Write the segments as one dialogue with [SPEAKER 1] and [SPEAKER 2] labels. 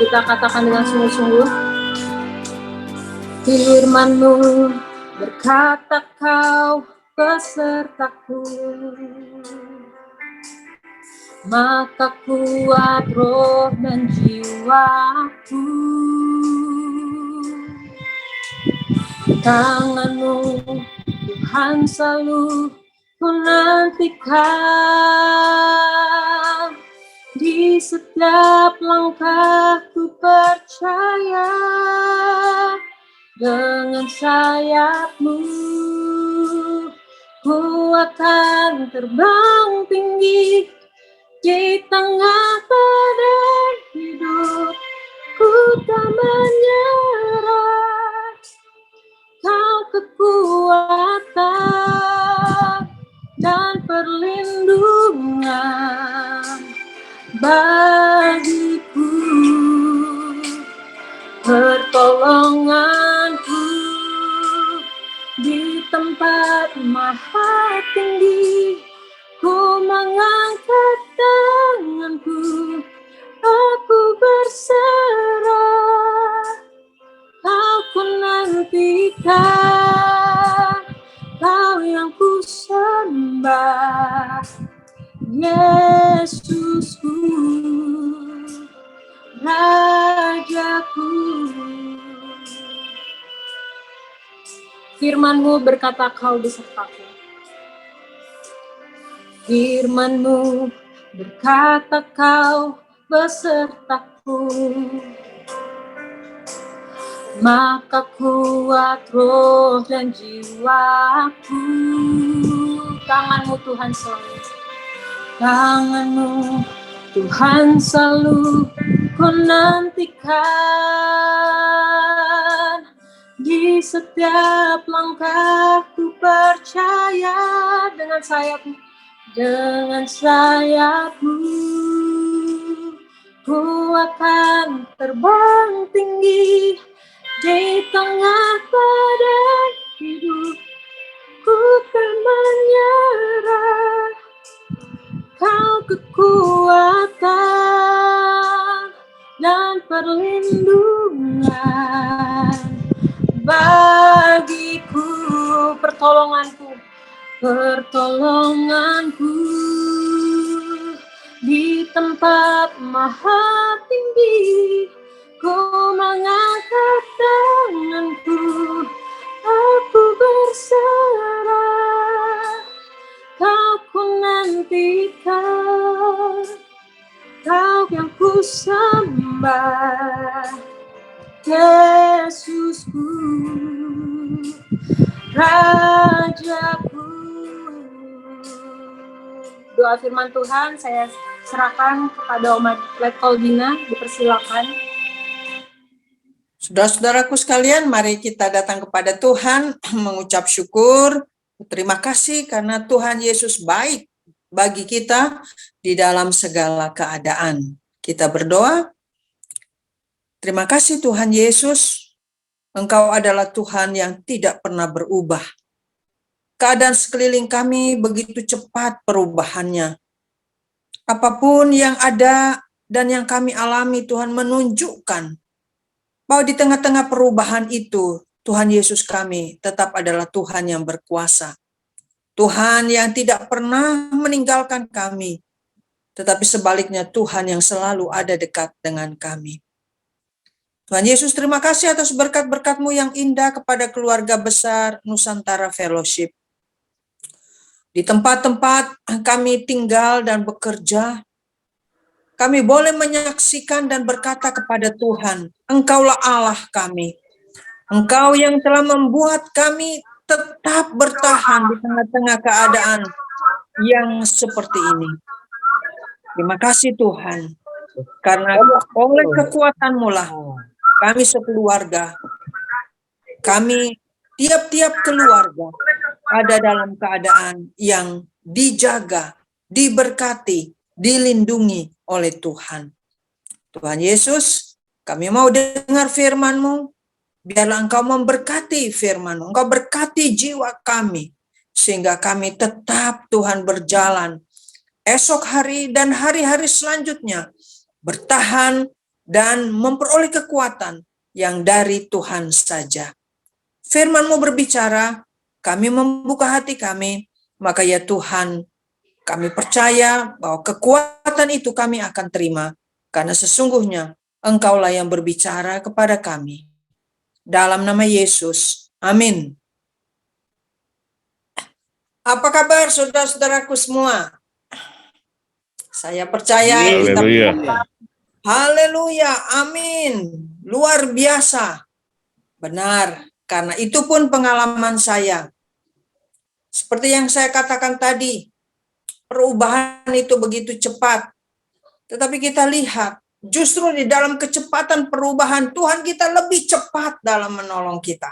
[SPEAKER 1] kita katakan dengan sungguh-sungguh. Firman-Mu berkata Kau besertaku, maka kuat roh dan jiwaku. Tangan-Mu Tuhan selalu ku nantikan, di setiap langkahku percaya, dengan sayap-Mu ku akan terbang tinggi di tengah badai hidup. Ku tak menyerah, Kau kekuatan dan perlindungan bagiku, pertolonganku di tempat maha tinggi. Ku mengangkat tanganku, aku berserah, Kau ku nantikan, Kau yang ku sembah, Yesusku, Rajaku. Firman-Mu berkata Kau besertaku. Firman-Mu berkata Kau besertaku, maka kuat roh dan jiwaku. Tangan-Mu Tuhan selalu, tangan-Mu Tuhan selalu ku nantikan, di setiap langkahku percaya, dengan sayap-Mu, dengan sayap-Mu ku akan terbang tinggi di tengah badai hidup. Ku tak menyerah, Kau kekuatan dan perlindungan bagiku, pertolonganku, pertolonganku di tempat maha tinggi. Ku mengangkat tanganku, aku berserah, Kau ku nantikan, Kau yang ku sembah, Yesusku, Rajaku. Doa firman Tuhan saya serahkan kepada Oma Letkol Dina, dipersilakan.
[SPEAKER 2] Saudara-saudaraku sekalian, mari kita datang kepada Tuhan mengucap syukur. Terima kasih karena Tuhan Yesus baik bagi kita di dalam segala keadaan. Kita berdoa. Terima kasih Tuhan Yesus, Engkau adalah Tuhan yang tidak pernah berubah. Keadaan sekeliling kami begitu cepat perubahannya. Apapun yang ada dan yang kami alami, Tuhan menunjukkan bahwa di tengah-tengah perubahan itu, Tuhan Yesus kami tetap adalah Tuhan yang berkuasa. Tuhan yang tidak pernah meninggalkan kami, tetapi sebaliknya Tuhan yang selalu ada dekat dengan kami. Tuhan Yesus, terima kasih atas berkat-berkat-Mu yang indah kepada keluarga besar Nusantara Fellowship. Di tempat-tempat kami tinggal dan bekerja, kami boleh menyaksikan dan berkata kepada Tuhan, Engkaulah Allah kami. Engkau yang telah membuat kami tetap bertahan di tengah-tengah keadaan yang seperti ini. Terima kasih Tuhan, karena oleh kekuatan-Mu lah kami sekeluarga, kami tiap-tiap keluarga ada dalam keadaan yang dijaga, diberkati, dilindungi oleh Tuhan. Tuhan Yesus, kami mau dengar firman-Mu, biarlah Engkau memberkati firman-Mu, Engkau berkati jiwa kami, sehingga kami tetap Tuhan berjalan esok hari dan hari-hari selanjutnya, bertahan dan memperoleh kekuatan yang dari Tuhan saja. Firman-Mu berbicara, kami membuka hati kami, maka ya Tuhan, kami percaya bahwa kekuatan itu kami akan terima, karena sesungguhnya Engkaulah yang berbicara kepada kami. Dalam nama Yesus, amin. Apa kabar saudara-saudaraku semua? Saya percaya kita... Haleluya, amin. Luar biasa. Benar, karena itu pun pengalaman saya. Seperti yang saya katakan tadi, perubahan itu begitu cepat. Tetapi kita lihat, justru di dalam kecepatan perubahan, Tuhan kita lebih cepat dalam menolong kita.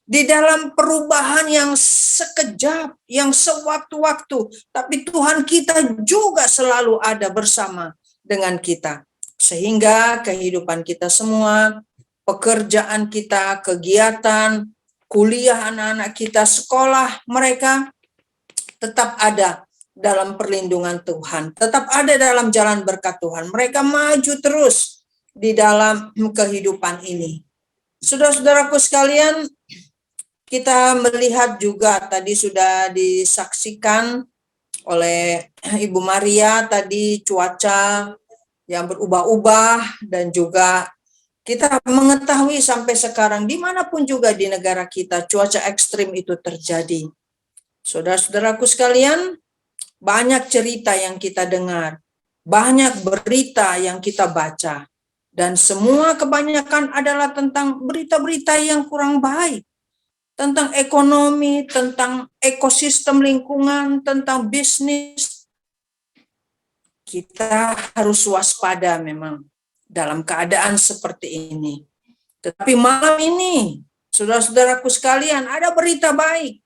[SPEAKER 2] Di dalam perubahan yang sekejap, yang sewaktu-waktu, tapi Tuhan kita juga selalu ada bersama dengan kita. Sehingga kehidupan kita semua, pekerjaan kita, kegiatan, kuliah anak-anak kita, sekolah mereka tetap ada dalam perlindungan Tuhan, tetap ada dalam jalan berkat Tuhan. Mereka maju terus di dalam kehidupan ini. Saudara-saudaraku sekalian, kita melihat juga tadi sudah disaksikan oleh Ibu Maria tadi cuaca yang berubah-ubah, dan juga kita mengetahui sampai sekarang dimanapun juga di negara kita cuaca ekstrim itu terjadi. Saudara-saudaraku sekalian, banyak cerita yang kita dengar, banyak berita yang kita baca, dan semua kebanyakan adalah tentang berita-berita yang kurang baik, tentang ekonomi, tentang ekosistem lingkungan, tentang bisnis. Kita harus waspada memang dalam keadaan seperti ini. Tetapi malam ini, saudara-saudaraku sekalian, ada berita baik.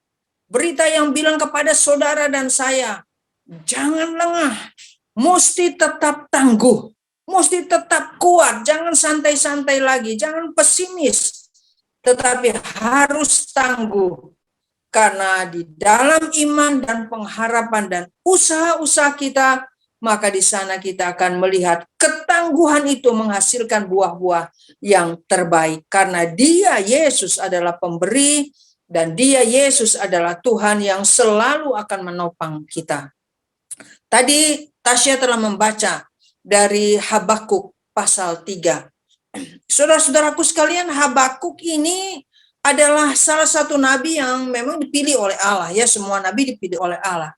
[SPEAKER 2] Berita yang bilang kepada saudara dan saya, jangan lengah, mesti tetap tangguh, mesti tetap kuat, jangan santai-santai lagi, jangan pesimis, tetapi harus tangguh. Karena di dalam iman dan pengharapan dan usaha-usaha kita, maka di sana kita akan melihat ketangguhan itu menghasilkan buah-buah yang terbaik. Karena Dia, Yesus, adalah pemberi, dan Dia, Yesus, adalah Tuhan yang selalu akan menopang kita. Tadi Tasya telah membaca dari Habakuk pasal 3. Saudara-saudaraku sekalian, Habakuk ini adalah salah satu nabi yang memang dipilih oleh Allah. Ya, semua nabi dipilih oleh Allah.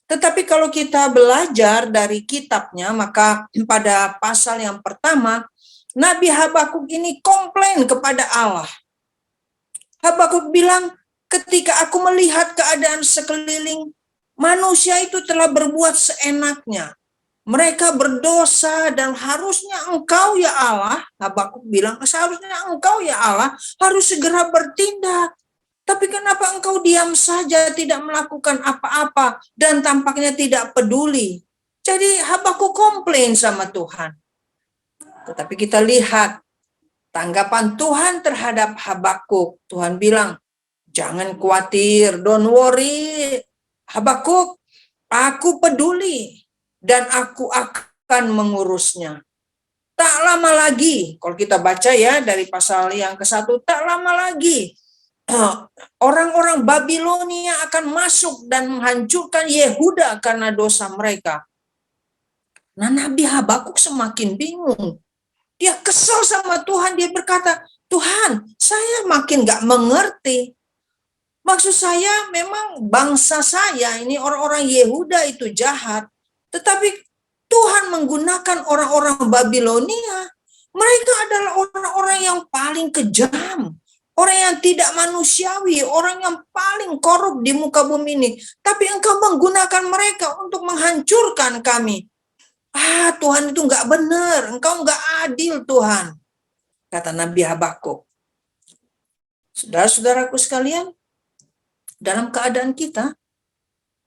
[SPEAKER 2] Tetapi kalau kita belajar dari kitabnya, maka pada pasal yang pertama, Nabi Habakuk ini komplain kepada Allah. Habakuk bilang, ketika aku melihat keadaan sekeliling, manusia itu telah berbuat seenaknya. Mereka berdosa dan harusnya Engkau ya Allah, Habakuk bilang, seharusnya Engkau ya Allah harus segera bertindak. Tapi kenapa Engkau diam saja, tidak melakukan apa-apa, dan tampaknya tidak peduli? Jadi Habakuk komplain sama Tuhan. Tetapi kita lihat tanggapan Tuhan terhadap Habakuk. Tuhan bilang, jangan khawatir, don't worry, Habakuk, aku peduli, dan aku akan mengurusnya. Tak lama lagi, kalau kita baca ya dari pasal yang ke-1, tak lama lagi, orang-orang Babilonia akan masuk dan menghancurkan Yehuda karena dosa mereka. Nah, Nabi Habakuk semakin bingung. Dia kesal sama Tuhan, dia berkata, Tuhan, saya makin gak mengerti. Maksud saya memang bangsa saya, ini orang-orang Yehuda itu jahat. Tetapi Tuhan menggunakan orang-orang Babilonia. Mereka adalah orang-orang yang paling kejam. Orang yang tidak manusiawi, orang yang paling korup di muka bumi ini. Tapi Engkau menggunakan mereka untuk menghancurkan kami. Tuhan itu enggak benar, Engkau enggak adil Tuhan, kata Nabi Habakuk. Saudara-saudaraku sekalian, dalam keadaan kita,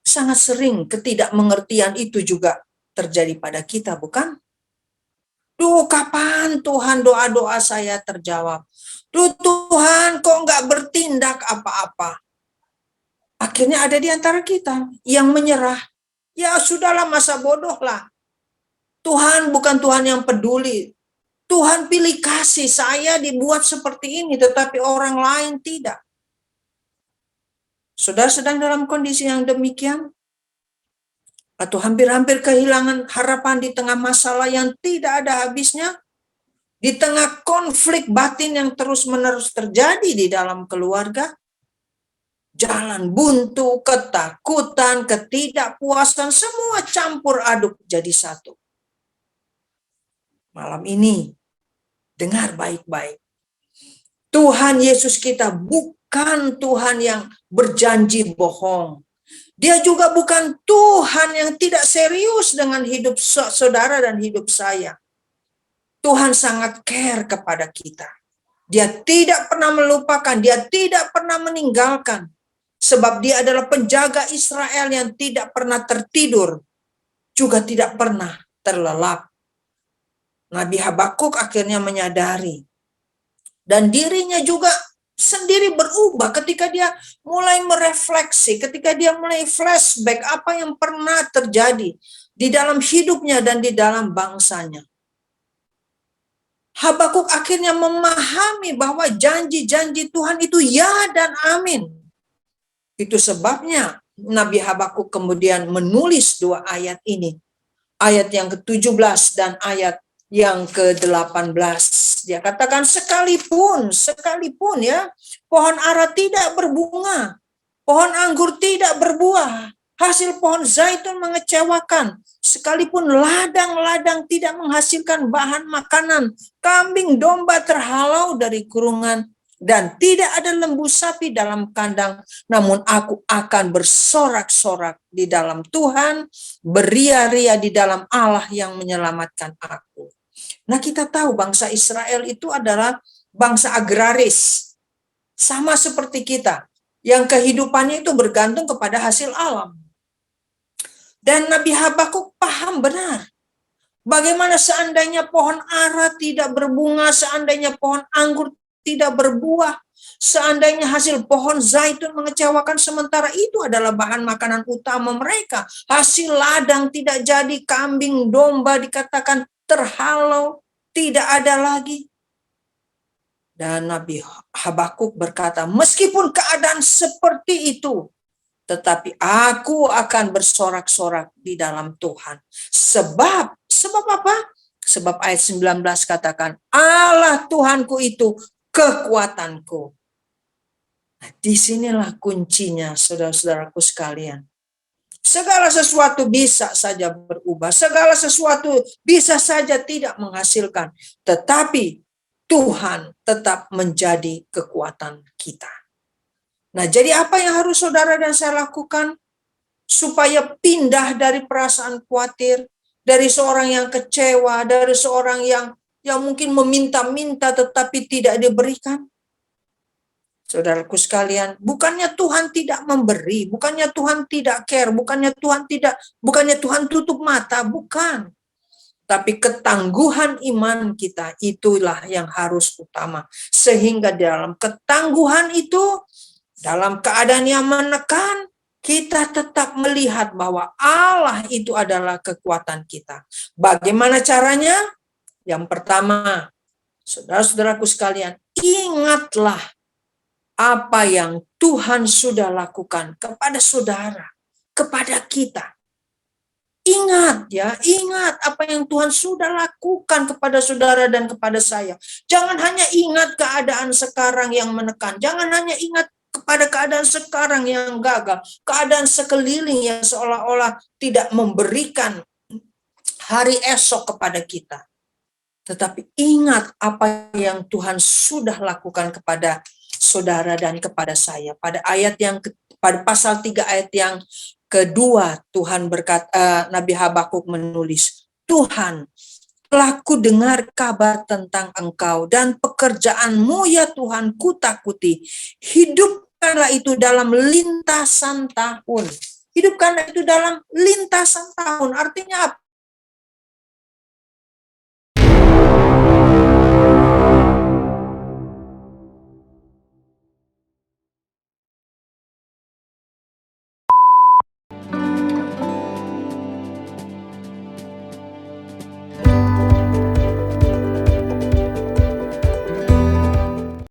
[SPEAKER 2] sangat sering ketidakmengertian itu juga terjadi pada kita, bukan? Duh, kapan Tuhan doa-doa saya terjawab? Duh, Tuhan kok enggak bertindak apa-apa? Akhirnya ada di antara kita yang menyerah. Ya sudahlah, masa bodoh lah. Tuhan bukan Tuhan yang peduli. Tuhan pilih kasih, saya dibuat seperti ini, tetapi orang lain tidak. Saudara sedang dalam kondisi yang demikian? Atau hampir-hampir kehilangan harapan di tengah masalah yang tidak ada habisnya? Di tengah konflik batin yang terus-menerus terjadi di dalam keluarga? Jalan buntu, ketakutan, ketidakpuasan, semua campur aduk jadi satu. Malam ini, dengar baik-baik. Tuhan Yesus kita bukan Tuhan yang berjanji bohong. Dia juga bukan Tuhan yang tidak serius dengan hidup saudara dan hidup saya. Tuhan sangat care kepada kita. Dia tidak pernah melupakan, dia tidak pernah meninggalkan. Sebab dia adalah penjaga Israel yang tidak pernah tertidur, juga tidak pernah terlelap. Nabi Habakuk akhirnya menyadari. Dan dirinya juga sendiri berubah ketika dia mulai merefleksi, ketika dia mulai flashback apa yang pernah terjadi di dalam hidupnya dan di dalam bangsanya. Habakuk akhirnya memahami bahwa janji-janji Tuhan itu ya dan amin. Itu sebabnya Nabi Habakuk kemudian menulis 2 ayat ini. Ayat yang ke-17 dan ayat yang ke-18. Dia katakan sekalipun ya, pohon ara tidak berbunga, pohon anggur tidak berbuah, hasil pohon zaitun mengecewakan, sekalipun ladang-ladang tidak menghasilkan bahan makanan, kambing domba terhalau dari kurungan, dan tidak ada lembu sapi dalam kandang, namun aku akan bersorak-sorak di dalam Tuhan, beria-ria di dalam Allah yang menyelamatkan aku. Nah, kita tahu bangsa Israel itu adalah bangsa agraris. Sama seperti kita, yang kehidupannya itu bergantung kepada hasil alam. Dan Nabi Habakuk paham benar. Bagaimana seandainya pohon ara tidak berbunga, seandainya pohon anggur tidak berbuah, seandainya hasil pohon zaitun mengecewakan, sementara itu adalah bahan makanan utama mereka. Hasil ladang tidak jadi, kambing domba dikatakan terhalau, tidak ada lagi. Dan Nabi Habakuk berkata, meskipun keadaan seperti itu, tetapi aku akan bersorak-sorak di dalam Tuhan. Sebab apa? Sebab ayat 19 katakan, Allah Tuhanku itu kekuatanku. Nah, disinilah kuncinya, saudara-saudaraku sekalian. Segala sesuatu bisa saja berubah, segala sesuatu bisa saja tidak menghasilkan, tetapi Tuhan tetap menjadi kekuatan kita. Nah, jadi apa yang harus saudara dan saya lakukan supaya pindah dari perasaan khawatir, dari seorang yang kecewa, dari seorang yang mungkin meminta-minta tetapi tidak diberikan? Saudaraku sekalian, bukannya Tuhan tidak memberi, bukannya Tuhan tidak care, bukannya Tuhan tutup mata, bukan. Tapi ketangguhan iman kita itulah yang harus utama. Sehingga dalam ketangguhan itu, dalam keadaan yang menekan, kita tetap melihat bahwa Allah itu adalah kekuatan kita. Bagaimana caranya? Yang pertama, saudara-saudaraku sekalian, ingatlah apa yang Tuhan sudah lakukan kepada saudara, kepada kita. Ingat apa yang Tuhan sudah lakukan kepada saudara dan kepada saya. Jangan hanya ingat keadaan sekarang yang menekan, jangan hanya ingat kepada keadaan sekarang yang gagal, keadaan sekeliling yang seolah-olah tidak memberikan hari esok kepada kita. Tetapi ingat apa yang Tuhan sudah lakukan kepada saudara dan kepada saya. Pada pasal 3 ayat yang kedua, Tuhan berkata, Nabi Habakuk menulis, Tuhan, telah ku dengar kabar tentang engkau dan pekerjaanmu ya Tuhan, ku takuti. Hidupkanlah itu dalam lintasan tahun. Hidupkanlah itu dalam lintasan tahun. Artinya apa?